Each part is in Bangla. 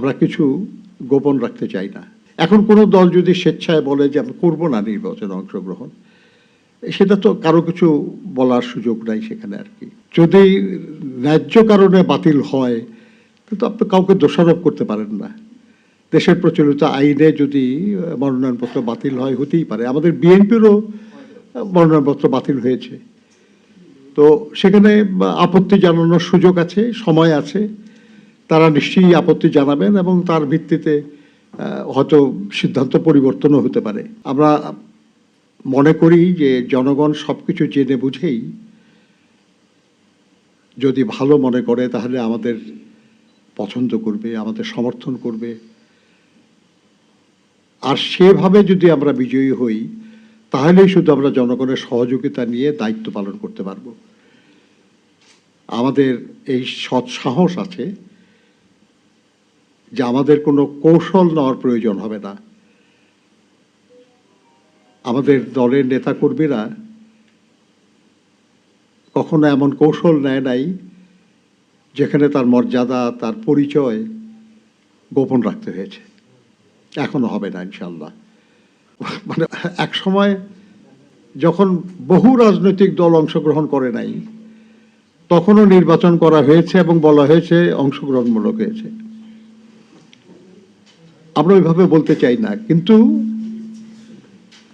আমরা কিছু গোপন রাখতে চাই না। এখন কোনো দল যদি স্বেচ্ছায় বলে যে আমরা করবো না নির্বাচনে অংশগ্রহণ, সেটা তো কারো কিছু বলার সুযোগ নাই সেখানে আর কি। যদি ন্যায্য কারণে বাতিল হয় কিন্তু আপনি কাউকে দোষারোপ করতে পারেন না। দেশের প্রচলিত আইনে যদি মনোনয়নপত্র বাতিল হয়, হতেই পারে। আমাদের বিএনপিরও মনোনয়নপত্র বাতিল হয়েছে, তো সেখানে আপত্তি জানানোর সুযোগ আছে, সময় আছে। তারা নিশ্চয়ই আপত্তি জানাবেন এবং তার ভিত্তিতে হয়তো সিদ্ধান্ত পরিবর্তনও হতে পারে। আমরা মনে করি যে জনগণ সবকিছু জেনে বুঝেই যদি ভালো মনে করে তাহলে আমাদের পছন্দ করবে, আমাদের সমর্থন করবে। আর সেভাবে যদি আমরা বিজয়ী হই তাহলেই শুধু আমরা জনগণের সহযোগিতা নিয়ে দায়িত্ব পালন করতে পারব। আমাদের এই সৎ সাহস আছে যে আমাদের কোনো কৌশল নেওয়ার প্রয়োজন হবে না। আমাদের দলের নেতাকর্মীরা কখনো এমন কৌশল নেয় নাই যেখানে তার মর্যাদা, তার পরিচয় গোপন রাখতে হয়েছে। এখনো হবে না ইনশাল্লাহ। মানে এক সময় যখন বহু রাজনৈতিক দল অংশগ্রহণ করে নাই, তখনও নির্বাচন করা হয়েছে এবং বলা হয়েছে অংশগ্রহণমূলক হয়েছে। আমরা ওইভাবে বলতে চাই না, কিন্তু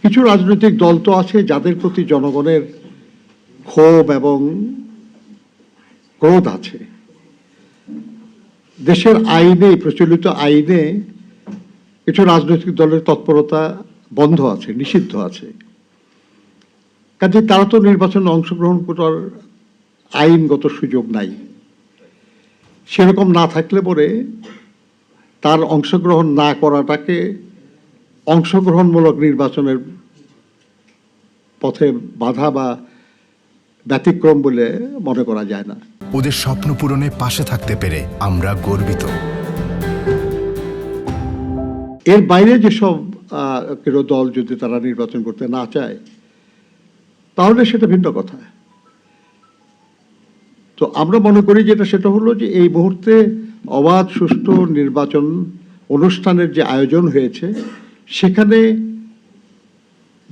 কিছু রাজনৈতিক দল তো আছে যাদের প্রতি জনগণের ক্ষোভ এবং ক্রোধ আছে। দেশের আইনে, প্রচলিত আইনে কিছু রাজনৈতিক দলের তৎপরতা বন্ধ আছে, নিষিদ্ধ আছে। কাজে তারা তো নির্বাচনে অংশগ্রহণ করার আইনগত সুযোগ নাই। সেরকম না থাকলে পরে তার অংশগ্রহণ না করাটাকে অংশগ্রহণমূলক নির্বাচনের পথে বাধা বা ব্যতিক্রম বলে মনে করা যায় না। ওদের স্বপ্ন পূরণে পাশে থাকতে পেরে আমরা গর্বিত। এর বাইরে যেসব দল যদি তারা নির্বাচন করতে না চায় তাহলে সেটা ভিন্ন কথা। তো আমরা মনে করি যেটা সেটা হলো যে এই মুহূর্তে অবাধ সুষ্ঠু নির্বাচন অনুষ্ঠানের যে আয়োজন হয়েছে সেখানে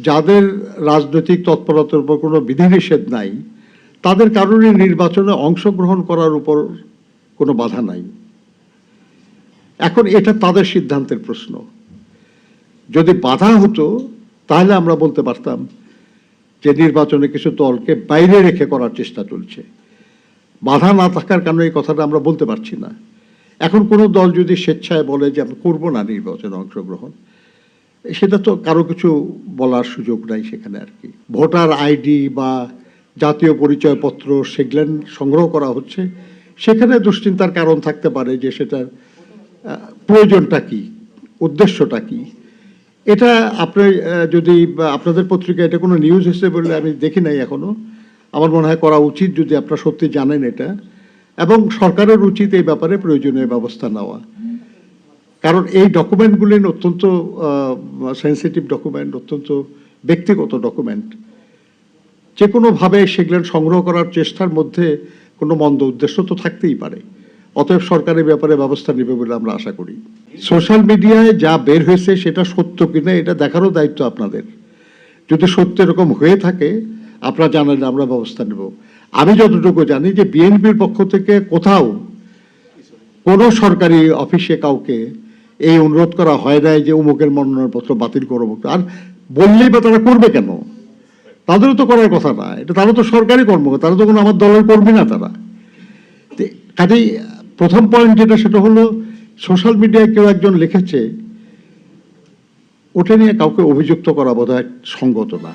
যাদের রাজনৈতিক তৎপরতার উপর কোনো বিধিনিষেধ নাই, তাদের কারণে নির্বাচনে অংশগ্রহণ করার উপর কোনো বাধা নাই। এখন এটা তাদের সিদ্ধান্তের প্রশ্ন। যদি বাধা হতো তাহলে আমরা বলতে পারতাম যে নির্বাচনে কিছু দলকে বাইরে রেখে করার চেষ্টা চলছে। বাধা না থাকার কারণে এই কথাটা আমরা বলতে পারছি না। এখন কোনো দল যদি স্বেচ্ছায় বলে যে আমরা করবো না নির্বাচনে অংশগ্রহণ, সেটা তো কারো কিছু বলার সুযোগ নাই সেখানে আর কি। ভোটার আইডি বা জাতীয় পরিচয়পত্র সেগুলো সংগ্রহ করা হচ্ছে, সেখানে দুশ্চিন্তার কারণ থাকতে পারে যে সেটার প্রয়োজনটা কি, উদ্দেশ্যটা কি। এটা আপনি যদি আপনাদের পত্রিকায় এটা কোনো নিউজ হিসেবে বললে আমি দেখি নাই এখনো। আমার মনে হয় করা উচিত যদি আপনারা সত্যি জানেন এটা, এবং সরকারের উচিত এই ব্যাপারে প্রয়োজনীয় ব্যবস্থা নেওয়া। কারণ এই ডকুমেন্টগুলি অত্যন্ত সেন্সিটিভ ডকুমেন্ট, অত্যন্ত ব্যক্তিগত ডকুমেন্ট। যে কোনোভাবে সেগুলো সংগ্রহ করার চেষ্টার মধ্যে কোনো মন্দ উদ্দেশ্য তো থাকতেই পারে। অতএব সরকারের ব্যাপারে ব্যবস্থা নেবে বলে আমরা আশা করি। সোশ্যাল মিডিয়ায় যা বের হয়েছে সেটা সত্য কিনা এটা দেখারও দায়িত্ব আপনাদের। যদি সত্য এরকম হয়ে থাকে আপনারা জানালে আমরা ব্যবস্থা নেব। আমি যতটুকু জানি যে বিএনপির পক্ষ থেকে কোথাও কোনো সরকারি অফিসে কাউকে এই অনুরোধ করা হয় নাই যে অমুকের মনোনয়নপত্র বাতিল করবো। আর বললেই বা তারা করবে কেন? তাদেরও তো করার কথা না, এটা তারা তো সরকারি কর্মকর্তা, তারা তো কোনো আমার দলের কর্মী না তারা। কাজেই প্রথম পয়েন্ট যেটা সেটা হলো সোশ্যাল মিডিয়ায় কেউ একজন লিখেছে, ওটা নিয়ে কাউকে অভিযুক্ত করা বোধহয় সঙ্গত না।